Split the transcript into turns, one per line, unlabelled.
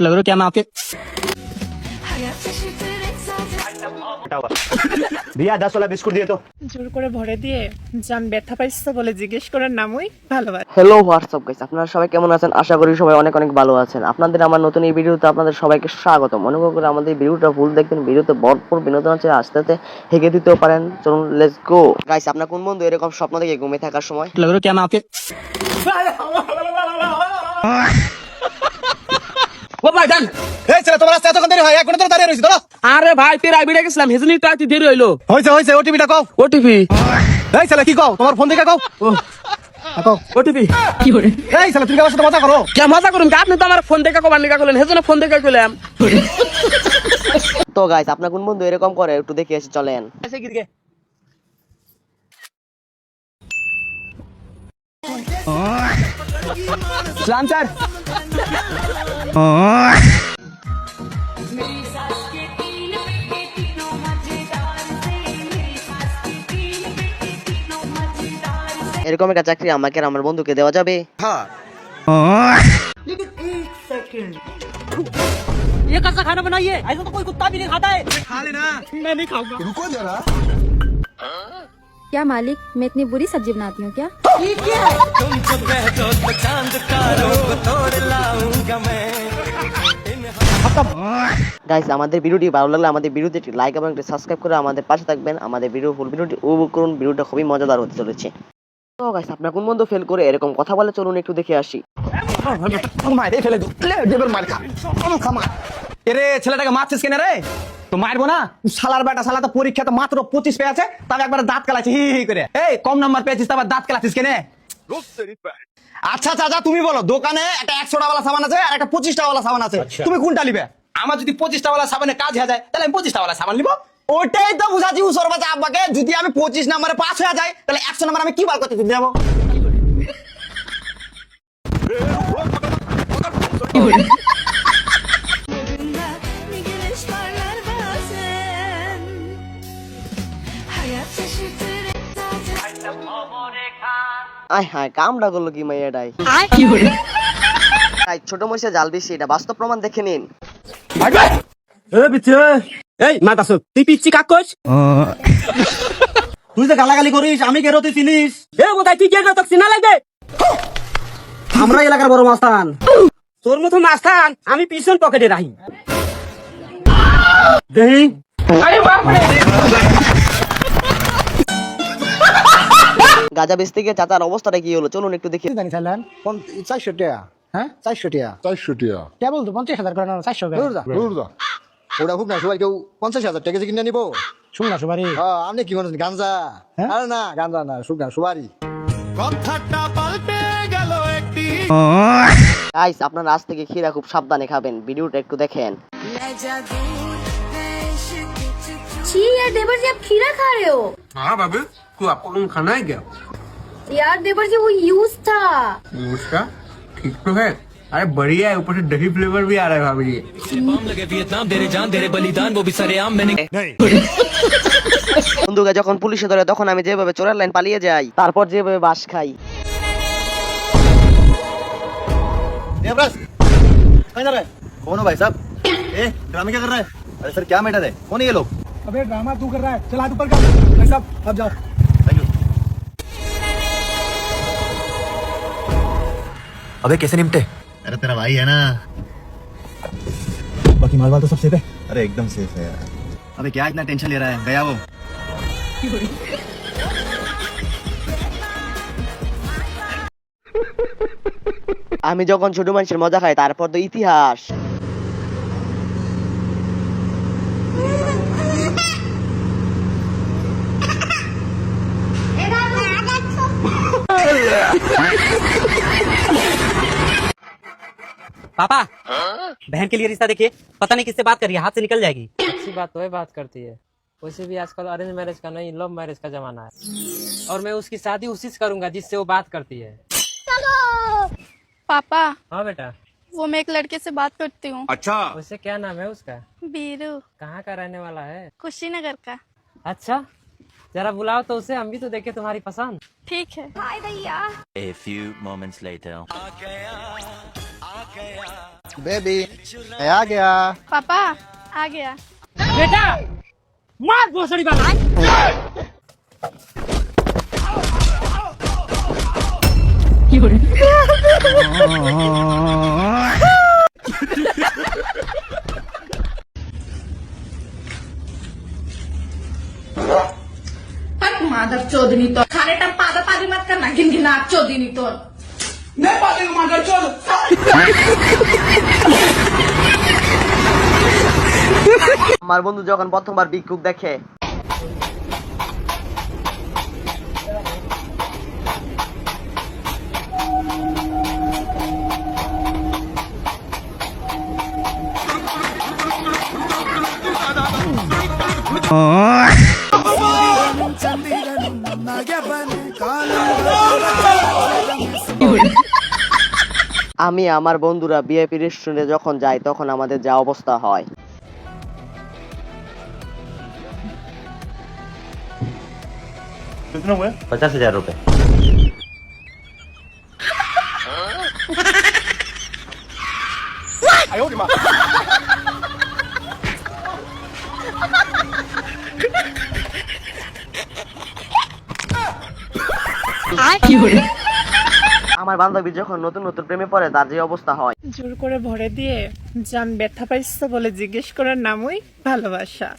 लग रहा है क्या मैं आपके
भैया 10 वाला बिस्कुट दिए तो।
জোর করে ভরে দিয়ে জান ব্যথা পাইছো বলে জিজ্ঞেস করার নামই ভালোবাসা।
হ্যালো হোয়াটসঅ্যাপ গাইস, আপনারা সবাই কেমন আছেন? আশা করি সবাই অনেক অনেক ভালো আছেন। আপনাদের আমার নতুন এই ভিডিওতে আপনাদের সবাইকে স্বাগতম। অনুগ্রহ করে আমাদের ভিডিওটা ফুল দেখবেন, ভিডিওতে ভরপুর বিনোদন আছে, আস্তে আস্তে হেগে দিতেও পারেন। চলুন লেটস গো গাইস। আপনার কোন বন্ধু এরকম স্বপ্ন দেখে ঘুমিয়ে থাকার সময়
लग रहा है क्या मैं आपके ও ভাই জান
এই ছেলে তোমার রাস্তায় এতক্ষণ দেরি হয়, 1 ঘন্টা ধরে দাঁড়িয়ে রইছি ধরো।
আরে ভাই তুই আইবিটা গেছিলাম হেজনি তো আইতে দেরি হইলো
হইছে ওটিপিটা কও।
ওটিপি
এই ছেলে কি কও, তোমার ফোন থেকে কও। কও
ওটিপি কি করে
এই ছেলে তুমি আমার সাথে মজা করো।
কে মজা করুন আপনি তো আমার ফোন থেকে কবার লিখা করলেন হেজনে ফোন থেকে কইলাম
তো গাইস, আপনার কোন বন্ধু এরকম করে একটু দেখে এসে চলেন।
ऐसे गिर गए सलाम सर
এরকম একটা চাকরি আমাকে আর আমার বন্ধুকে দেওয়া যাবে?
ये कैसा खाना बनाइए ऐसा तो कोई कुत्ता भी नहीं खाता है
खा लेना।
मैं नहीं खाऊंगा
रुको जरा।
क्या मालिक, मैं इतनी बुरी सब्जी बनाती हूँ क्या?
গাইস, আমাদের ভিডিওটি ভালো লাগলে আমাদের ভিডিওতে একটি লাইক এবং একটি সাবস্ক্রাইব করে আমাদের পাশে থাকবেন। আমাদের ফুল ভিডিওটি উপভোগ করুন, ভিডিওটা খুবই মজাদার হতে চলেছে। তো গাইস, আপনার কোন বন্ধু ফেল করে এরকম কথা বলে, চলুন একটু দেখে আসি।
মাইরে ফেলে দু লে দেবের মার খা খামা। এরে ছেলেটাকে মারছিস কেন রে? তো মারবো না, শালার বেটা শালা তো পরীক্ষাতে মাত্র 25 পেয়েছে, তবে একবার দাঁত কালাচ্ছি হি হি করে। এই কম নাম্বার পেয়েছিস আবার দাঁত কালাচ্ছিস কেন? আচ্ছা চাচা তুমি বলো, দোকানে একটা 100 টাকাওয়ালা সাবান আছে আর একটা 25 টাকাওয়ালা সাবান আছে, তুমি কোনটা নিবে? আমার যদি 25 টাকাওয়ালা সাবানে কাজ হয়ে যায় তাহলে আমি 25 টাকাওয়ালা সাবান নিব। ওটাই তো বুঝাচ্ছি উসর বাচ্চা আব্বাকে, যদি আমি 25 নম্বরে পাস হয়ে যাই তাহলে 100 নম্বর আমি কি বার করতে দেবো?
আয় হায়, কামড়া করলো কি মাইয়াটাই। তাই ছোট মহিষে জাল বেশি, এটা বাস্তব প্রমাণ দেখে নিন।
এই মাতাসু তুই পিচ্ছি কাক কইছ
তুই যে গালাগালি করিস আমি কেন তুই চিনিস?
এ বোধহয় তুই গেল তোকে চিনা লাগবে
আমরা এলাকার বড় মাস্তান।
তোর মতো মাস্তান আমি পিছন পকেটে রাখি
দেহি
গাজা বেচতে গিয়ে চাচার অবস্থাটা কি হলো, চলুন একটু দেখি।
জানি চাইলেন 400 টাকা। হ্যাঁ 400 টাকা।
400 টাকা।
কে বলতো 50,000 করে না 400 করে?
দূর যা।
ওটা খুব না, সবাই কেউ 50,000 টাকা কিনে নিবো। শুন না সুবারি। হ্যাঁ আপনি কি করেন গাঞ্জা? আরে না গাঞ্জা না, শুকনা সুবারি।
গাইস, আপনারা আজ থেকে ক্ষীরা খুব সাবধানে খাবেন, ভিডিওটা একটু দেখেন।
छी यार देवर जी, आप खीरा खा रहे हो?
हाँ बाबू क्यों आपको कौन खाना है क्या?
यार देवर जी वो यूज था।
उसका ठीक तो है। अरे बढ़िया है, ऊपर से दही फ्लेवर भी आ रहा है भाभी जी।
বন্ধুকে যখন পুলিশে ধরে তখন আমি যেভাবে চোরের লাইন পালিয়ে যাই, তারপর যেভাবে বাস খাই।
कौन हो भाई साहब? ए ड्रामे क्या कर रहा है? अरे सर क्या मैटर है, कौन है ये लोग?
अबे ड्रामा तू कर रहा है, चल हाथ ऊपर कर। भाई साहब अब जाओ।
Thank you. अबे कैसे निपटे?
अरे तेरा भाई है ना।
बाकी माल वाल तो सब सेफ है?
अरे एकदम सेफ है यार।
अबे क्या इतना टेंशन ले रहा है, गया वो।
আমি যখন ছোট মানুষের মজা খাই, তারপর তো ইতিহাস।
पापा बहन के लिए रिश्ता देखिए पता नहीं किससे बात कर रही है हाथ से निकल जाएगी
अच्छी बात तो है, बात करती है। वैसे भी आजकल अरेंज मैरिज का नहीं, लव मैरिज का जमाना है। और मैं उसकी शादी उसी से करूंगा जिससे वो बात करती है।
पापा
हाँ बेटा।
वो मैं एक लड़के से बात करती हूँ।
अच्छा
वैसे क्या नाम है उसका?
बीरू,
कहाँ का रहने वाला है?
कुशीनगर का।
अच्छा जरा बुलाओ तो उसे, हम भी तो देखे तुम्हारी पसंद।
ठीक है। हाय भैया।
A few moments later.
Baby आ गया
पापा आ गया
बेटा मार भोसड़ी वाला
माधव चौधरी तो खाने टाइम पादा पादी मत करना गिन गिना चौधरी तो मैं पादी माधव
আমার বন্ধু যখন প্রথমবার ভিক্ষুক দেখে আমি আমার বন্ধুরা ভিআইপি রেস্টুরেন্টে যখন যাই তখন আমাদের যা অবস্থা হয়।
कितना हुआ? 50,000 रुपए।
আমার বান্ধবী যখন নতুন নতুন প্রেমে পড়ে তার যে অবস্থা হয়।
জোর করে ভরে দিয়ে জান ব্যথা পাইছো বলে জিজ্ঞেস করার নামই ভালোবাসা।